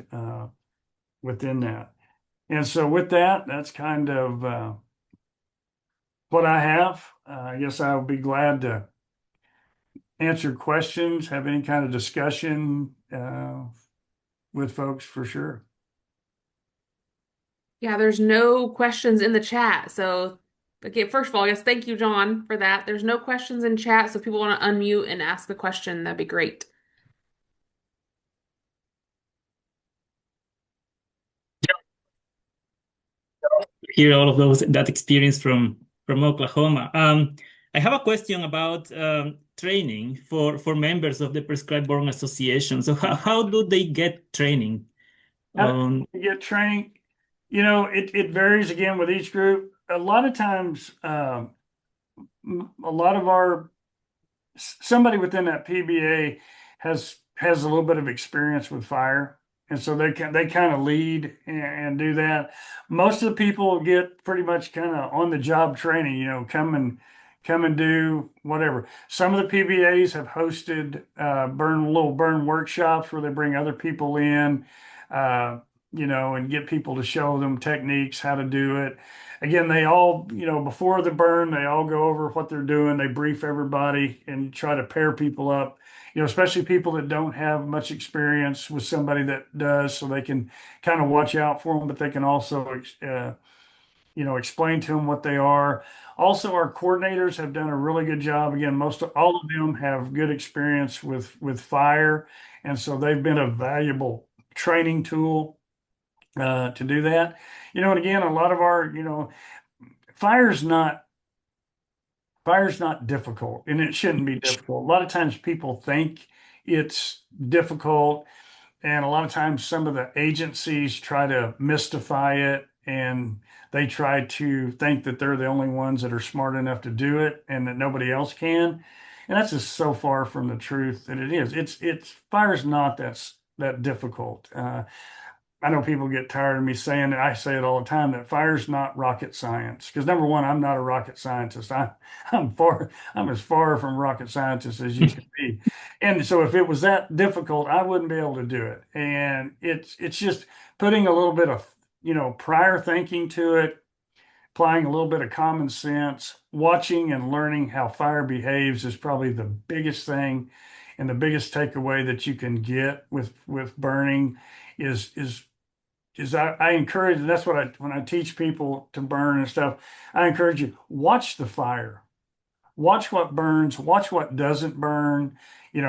within that. And so with that, that's kind of what I have. I guess I'll be glad to answer questions, have any kind of discussion with folks for sure. Yeah, there's no questions in the chat. So, okay, first of all, I guess thank you, John, for that. There's no questions in chat, so if people want to unmute and ask a question, that'd be great. hear all of that experience from Oklahoma. I have a question about training for members of the Prescribed Burn Association. So how do they get training? How do you get training? It varies again with each group. A lot of times, a lot of somebody within that PBA has a little bit of experience with fire, and so they kind of lead and do that. Most of the people get pretty much kind of on the job training. Come and do whatever. Some of the PBAs have hosted little burn workshops where they bring other people in, and get people to show them techniques, how to do it. Again, they all, before the burn, they all go over what they're doing. They brief everybody and try to pair people up, especially people that don't have much experience with somebody that does, so they can kind of watch out for them, but they can also, explain to them what they are. Also, our coordinators have done a really good job. Again, all of them have good experience with fire, and so they've been a valuable training tool to do that. And again, a lot of our, fire's not difficult, and it shouldn't be difficult. A lot of times people think it's difficult, and a lot of times some of the agencies try to mystify it, and they try to think that they're the only ones that are smart enough to do it and that nobody else can. And that's just so far from the truth that it is. It's fire's not that difficult. I know people get tired of me saying it. I say it all the time that fire's not rocket science. Because number one, I'm not a rocket scientist. I'm as far from rocket scientist as you can be. And so if it was that difficult, I wouldn't be able to do it. And it's just putting a little bit of, prior thinking to it, applying a little bit of common sense, watching and learning how fire behaves is probably the biggest thing, and the biggest takeaway that you can get with burning is I encourage, and that's what when I teach people to burn and stuff, I encourage you, watch the fire, watch what burns, watch what doesn't burn,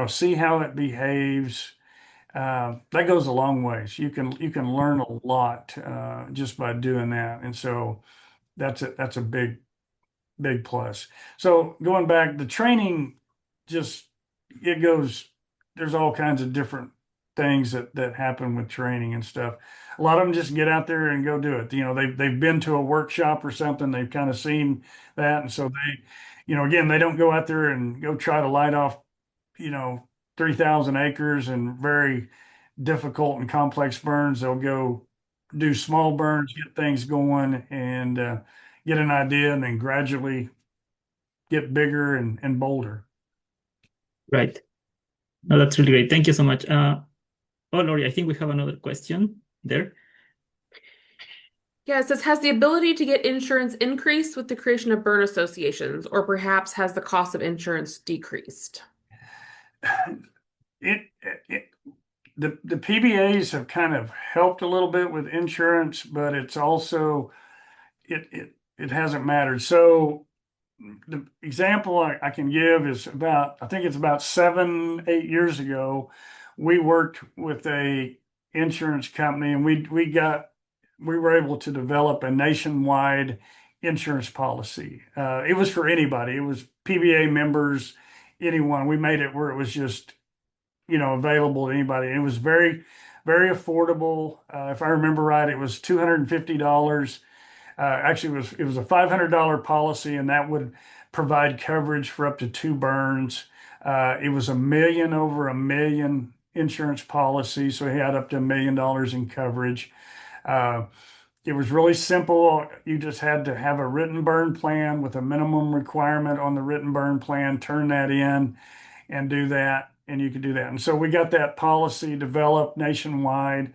see how it behaves. That goes a long ways. You can learn a lot just by doing that, and so that's a big plus. So going back, the training just it goes. There's all kinds of different things that happen with training and stuff. A lot of them just get out there and go do it. They've been to a workshop or something. They've kind of seen that, and so again, they don't go out there and go try to light off, 3,000 acres and very difficult and complex burns. They'll go do small burns, get things going, and get an idea, and then gradually get bigger and bolder. Right. No, that's really great. Thank you so much. Lori, I think we have another question there. Yeah, it says, has the ability to get insurance increased with the creation of burn associations, or perhaps has the cost of insurance decreased? The PBAs have kind of helped a little bit with insurance, but it's also it hasn't mattered. So the example I can give is I think it's about 7-8 years ago, we worked with a insurance company, and we were able to develop a nationwide insurance policy. It was for anybody. It was PBA members, anyone. We made it where it was just, available to anybody. And it was very, very affordable. If I remember right, it was $250. Actually, it was a $500 policy, and that would provide coverage for up to 2 burns. It was over $1 million insurance policy, so he had up to $1 million in coverage. It was really simple. You just had to have a written burn plan with a minimum requirement on the written burn plan, turn that in and do that, and you could do that. And so we got that policy developed nationwide.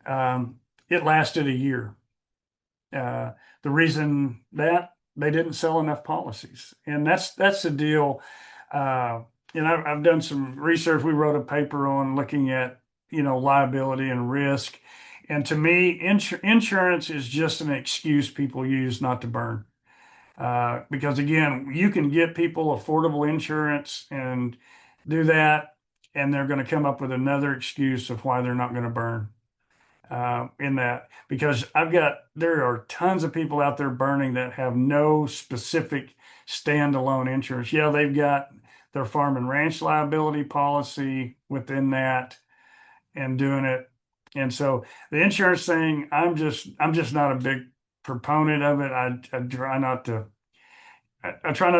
It lasted a year. The reason that they didn't sell enough policies, and that's the deal. I've done some research. We wrote a paper on looking at liability and risk, and to me, insurance is just an excuse people use not to burn. Because again, you can get people affordable insurance and do that, and they're going to come up with another excuse of why they're not going to burn. in that, because there are tons of people out there burning that have no specific standalone insurance. Yeah, they've got their farm and ranch liability policy within that and doing it. And so the insurance thing, I'm just not a big proponent of it. I try not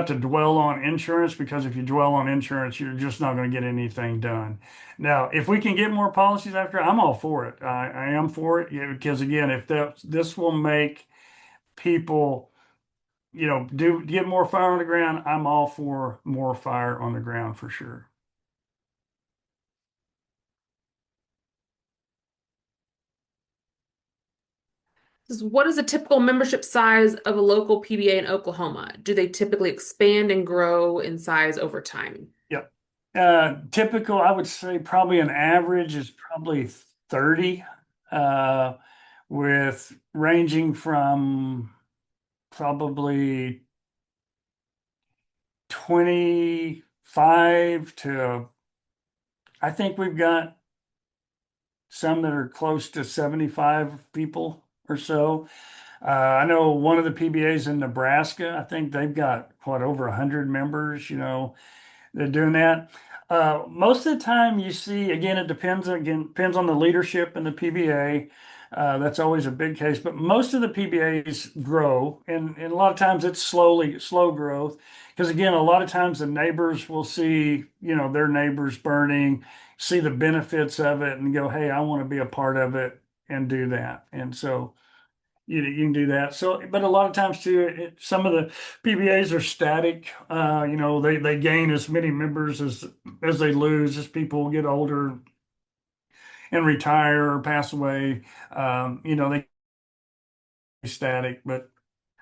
to dwell on insurance, because if you dwell on insurance, you're just not going to get anything done. Now, if we can get more policies after, I'm all for it. I am for it, yeah, because again, if this will make people, do get more fire on the ground, I'm all for more fire on the ground for sure. What is a typical membership size of a local PBA in Oklahoma? Do they typically expand and grow in size over time? Yep. Typical, I would say probably an average is probably 30, uh, with ranging from probably 25 to, I think we've got some that are close to 75 people or so. I know one of the PBAs in Nebraska, I think they've got over 100 members, they're doing that. Most of the time you see, again, it depends on the leadership in the PBA. That's always a big case, but most of the PBAs grow, and a lot of times it's slow growth. Because again, a lot of times the neighbors will see, their neighbors burning, see the benefits of it, and go, "Hey, I want to be a part of it," and do that. And so you can do that. So, but a lot of times too, some of the PBAs are static. They gain as many members as they lose, as people get older and retire or pass away. They static, but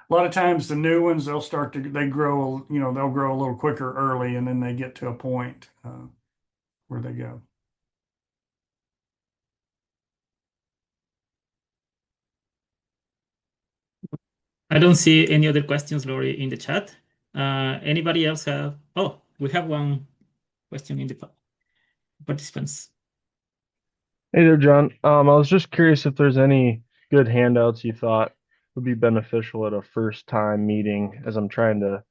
a lot of times the new ones, they grow, they'll grow a little quicker early, and then they get to a point where they go. I don't see any other questions, Lori, in the chat. Anybody else have? Oh, we have one question in the participants. Hey there, John. I was just curious if there's any good handouts you thought would be beneficial at a first time meeting, as I'm trying to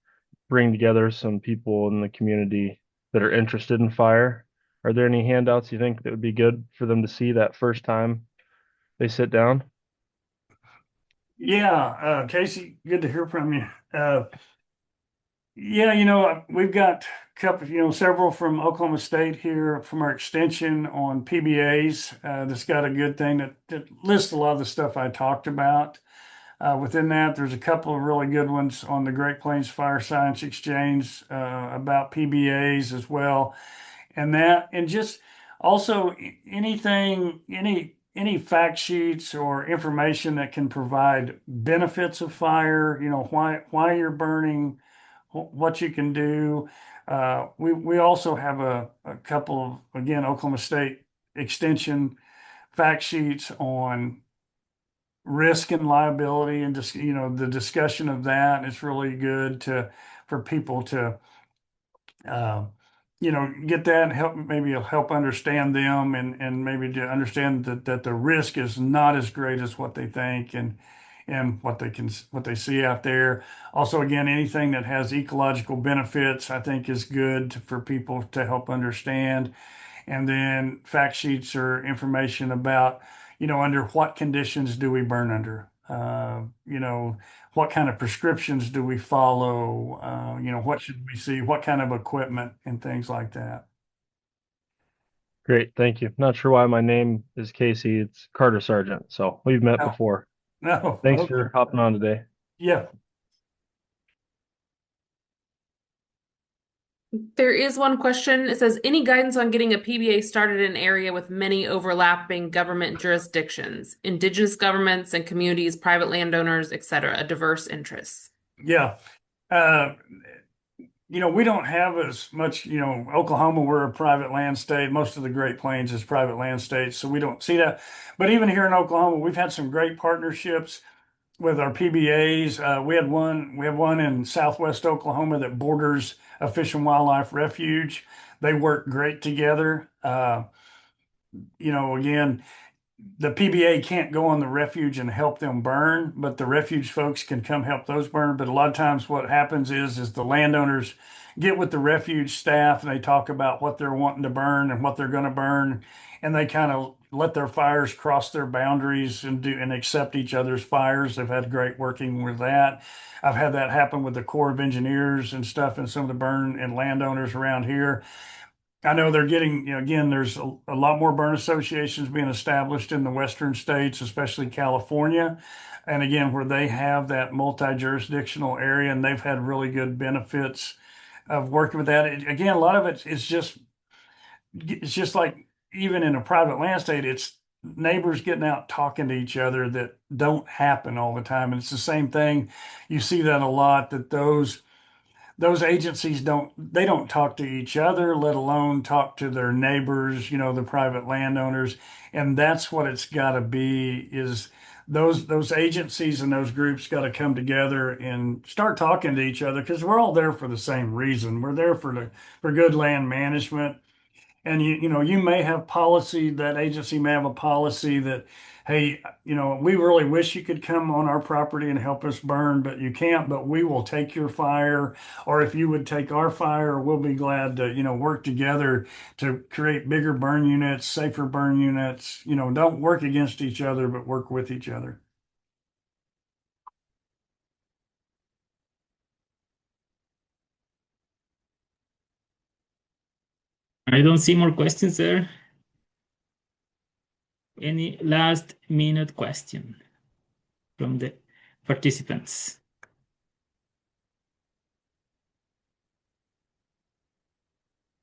bring together some people in the community that are interested in fire. Are there any handouts you think that would be good for them to see that first time they sit down? Yeah, Casey, good to hear from you. Yeah, we've got several from Oklahoma State here from our extension on PBAs. That's got a good thing that lists a lot of the stuff I talked about. Within that, there's a couple of really good ones on the Great Plains Fire Science Exchange about PBAs as well, and just also any fact sheets or information that can provide benefits of fire. Why you're burning, what you can do. We also have a couple of, again, Oklahoma State Extension fact sheets on risk and liability, and just the discussion of that. It's really good for people to uh, get that and help understand them, and maybe to understand that the risk is not as great as what they think, and what they see out there. Also, again, anything that has ecological benefits, I think, is good for people to help understand. And then fact sheets or information about, under what conditions do we burn under? What kind of prescriptions do we follow? What should we see? What kind of equipment and things like that. Great, thank you. Not sure why my name is Casey. It's Carter Sargent. So we've met No, before. no. Thanks Okay. for hopping on today. Yeah. There is one question. It says, any guidance on getting a PBA started in an area with many overlapping government jurisdictions, indigenous governments and communities, private landowners, etc., diverse interests? Yeah. Uh, we don't have as much, Oklahoma, we're a private land state. Most of the Great Plains is private land states, so we don't see that. But even here in Oklahoma, we've had some great partnerships with our PBAs. We have one in Southwest Oklahoma that borders a Fish and Wildlife Refuge. They work great together. Again, the PBA can't go on the refuge and help them burn, but the refuge folks can come help those burn. But a lot of times what happens is the landowners get with the refuge staff and they talk about what they're wanting to burn and what they're going to burn. And they kind of let their fires cross their boundaries and do and accept each other's fires. They've had great working with that. I've had that happen with the Corps of Engineers and stuff and some of the burn and landowners around here. I know they're getting, again, there's a lot more burn associations being established in the western states, especially California. And again, where they have that multi-jurisdictional area and they've had really good benefits of working with that. Again, a lot of it's just like even in a private land state, it's neighbors getting out talking to each other that don't happen all the time. And it's the same thing. You see that a lot that those agencies don't talk to each other, let alone talk to their neighbors, the private landowners. And that's what it's got to be is those agencies and those groups got to come together and start talking to each other because we're all there for the same reason. We're there for good land management. And you may have policy, that agency may have a policy that, hey, we really wish you could come on our property and help us burn, but you can't, but we will take your fire. Or if you would take our fire, we'll be glad to, work together to create bigger burn units, safer burn units. Don't work against each other, but work with each other. I don't see more questions there. Any last minute question from the participants?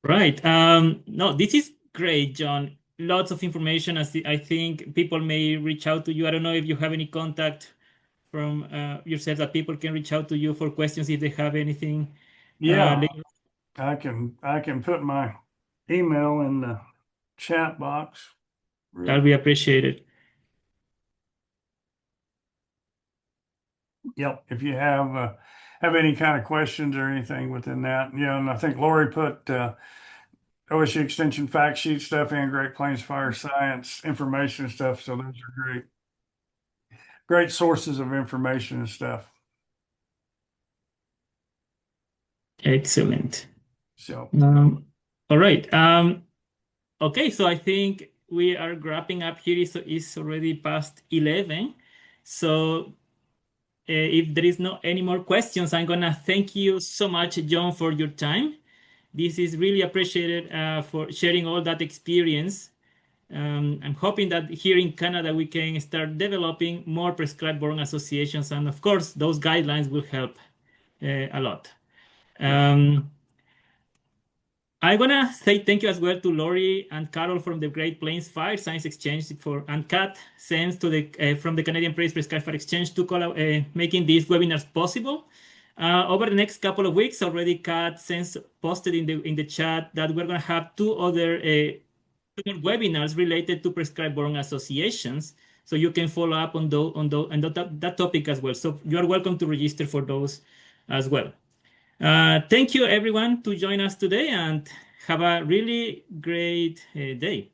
Right. No, this is great, John. Lots of information. I think people may reach out to you. I don't know if you have any contact from yourself that people can reach out to you for questions if they have anything. Yeah, later. I can put my email in the chat box. That'll be appreciated. Yep. If you have any kind of questions or anything within that, and I think Lori put OSU Extension fact sheet stuff and Great Plains Fire Science information stuff. So those are great sources of information and stuff. Excellent. So all right. Okay, so I think we are wrapping up here. It's already past 11. So if there is no any more questions, I'm gonna thank you so much, John, for your time. This is really appreciated for sharing all that experience. I'm hoping that here in Canada we can start developing more prescribed burn associations, and of course, those guidelines will help a lot. I'm gonna say thank you as well to Lori and Carol from the Great Plains Fire Science Exchange and Kat sends to the from the Canadian Prairie Prescribed Fire Exchange to making these webinars possible. Over the next couple of weeks, already Kat sends posted in the chat that we're gonna have two other webinars related to prescribed burn associations, so you can follow up on that topic as well. So you are welcome to register for those as well. Thank you everyone to join us today and have a really great day.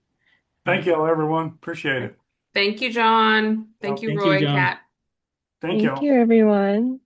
thank you all, everyone. Appreciate it. Thank you, John. Thank you, Thank Roy you, and John. Kat. Thank you. Thank you, everyone.